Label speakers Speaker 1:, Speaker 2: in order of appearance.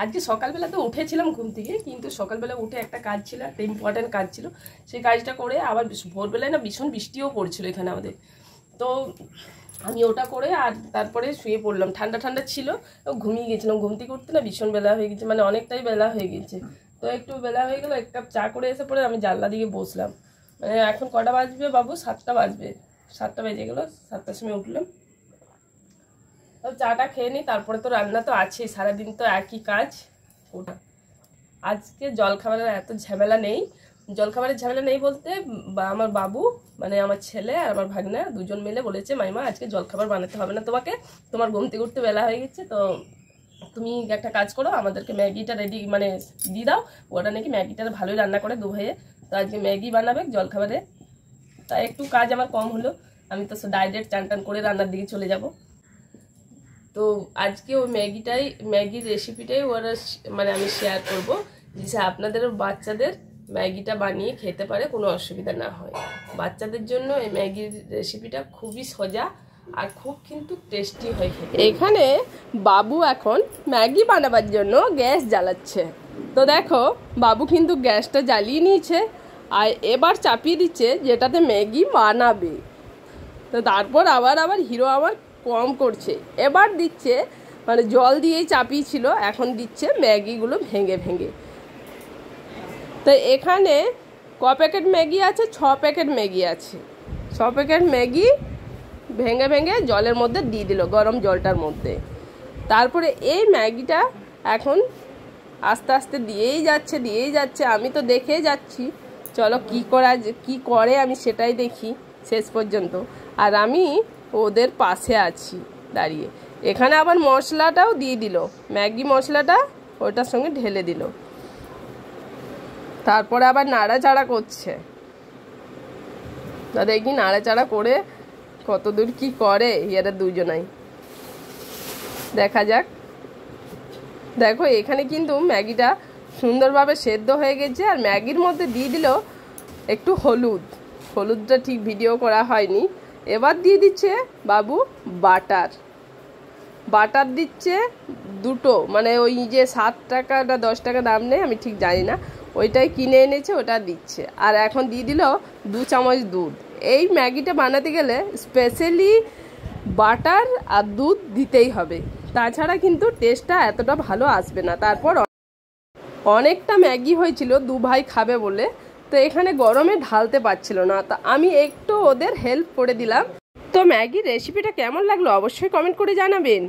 Speaker 1: আজকে সকালবেলা তো উঠেছিলাম ঘুম থেকে, কিন্তু সকালবেলা উঠে একটা কাজ ছিল, একটা ইম্পর্টেন্ট কাজ ছিল। সেই কাজটা করে আবার ভোরবেলায় না ভীষণ বৃষ্টিও পড়ছিল এখানে আমাদের। তো আমি ওটা করে আর তারপরে শুয়ে পড়লাম, ঠান্ডা ঠান্ডা ছিল, ঘুমিয়ে গেছিলাম। ঘুম থেকে উঠতে না ভীষণ বেলা হয়ে গেছে, মানে অনেকটাই বেলা হয়ে গেছে। তো একটু বেলা হয়ে গেল, এক কাপ চা করে এসে পরে আমি জানলা দিকে বসলাম। মানে এখন কটা বাজবে বাবু? 7টা বাজবে, 7টা বেজে গেলো। 7টার সময় উঠলাম, তো চাটা খেয়ে নিই, তারপরে তো রান্না তো আছেই, সারাদিন তো একই কাজ ওটা। আজকে জলখাবারের এত ঝামেলা নেই, জলখাবারের ঝামেলা নেই বলতে আমার বাবু মানে আমার ছেলে আর আমার ভাগনা দুজন মিলে বলেছে, মাইমা আজকে জলখাবার বানাতে হবে না তোমাকে, তোমার ঘুম থেকে উঠতে বেলা হয়ে গেছে, তো তুমি একটা কাজ করো, আমাদেরকে ম্যাগিটা রেডি মানে দিয়ে দাও। ওটা নাকি ম্যাগিটা ভালোই রান্না করে দু ভাইয়ে, তো আজকে ম্যাগি বানাবে জলখাবারে। তাই একটু কাজ আমার কম হলো, আমি তো ডাইরেক্ট চান টান করে রান্নার দিকে চলে যাব। তো আজকে ওই ম্যাগির রেসিপিটাই ওরা মানে আমি শেয়ার করব, যে আপনাদের বাচ্চাদের ম্যাগিটা বানিয়ে খেতে পারে, কোনো অসুবিধা না হয়। বাচ্চাদের জন্য এই ম্যাগির রেসিপিটা খুবই সোজা আর খুব কিন্তু টেস্টি হয় খেতে। এখানে বাবু এখন ম্যাগি বানাবার জন্য গ্যাস জ্বালাচ্ছে। তো দেখো বাবু কিন্তু গ্যাসটা জ্বালিয়ে নিয়েছে আর এবার চাপিয়ে দিচ্ছে যেটাতে ম্যাগি বানাবে। তো তারপর আবার হিরো আমার কম করছে, এবার দিচ্ছে মানে জল দিয়েই চাপিয়েছিল, এখন দিচ্ছে ম্যাগিগুলো ভেঙে ভেঙে। তো এখানে ক প্যাকেট ম্যাগি আছে? 6 প্যাকেট ম্যাগি আছে। 6 প্যাকেট ম্যাগি ভেঙে ভেঙে জলের মধ্যে দিয়ে দিল, গরম জলটার মধ্যে। তারপরে এই ম্যাগিটা এখন আস্তে আস্তে দিয়েই যাচ্ছে। আমি তো দেখেই যাচ্ছি, চলো কি করে আমি সেটাই দেখি শেষ পর্যন্ত। আর আমি ওদের পাশে আছি দাঁড়িয়ে। এখানে আবার মশলাটাও দিয়ে দিল, ম্যাগি মশলাটা ওটার সঙ্গে ঢেলে দিল। তারপরে আবার নাড়াচাড়া করছে। তা দেখি নাড়াচাড়া করে কতদূর কি করে এরা দুজনাই, দেখা যাক। দেখো এখানে কিন্তু ম্যাগিটা সুন্দরভাবে সেদ্ধ হয়ে গেছে, আর ম্যাগির মধ্যে দিয়ে দিল একটু হলুদটা ঠিক ভিডিও করা হয়নি। এবার দিয়ে দিচ্ছে বাবু বাটার দিচ্ছে দুটো, মানে ওই যে 7 টাকা না 10 টাকা দাম নেই, আমি ঠিক জানি না, ওইটাই কিনে এনেছে, ওটা দিচ্ছে। আর এখন দিয়ে দিল 2 চামচ দুধ। এই ম্যাগিটা বানাতে গেলে স্পেশালি বাটার আর দুধ দিতেই হবে, তাছাড়া কিন্তু টেস্টটা এতটা ভালো আসবে না। তারপর অনেকটা ম্যাগি হয়েছিল 2 ভাই খাবে বলে, তো এখানে গরমে ঢালতে পারছিল না, তা আমি একটু ওদের হেল্প করে দিলাম। তো ম্যাগির রেসিপিটা কেমন লাগলো অবশ্যই কমেন্ট করে জানাবেন।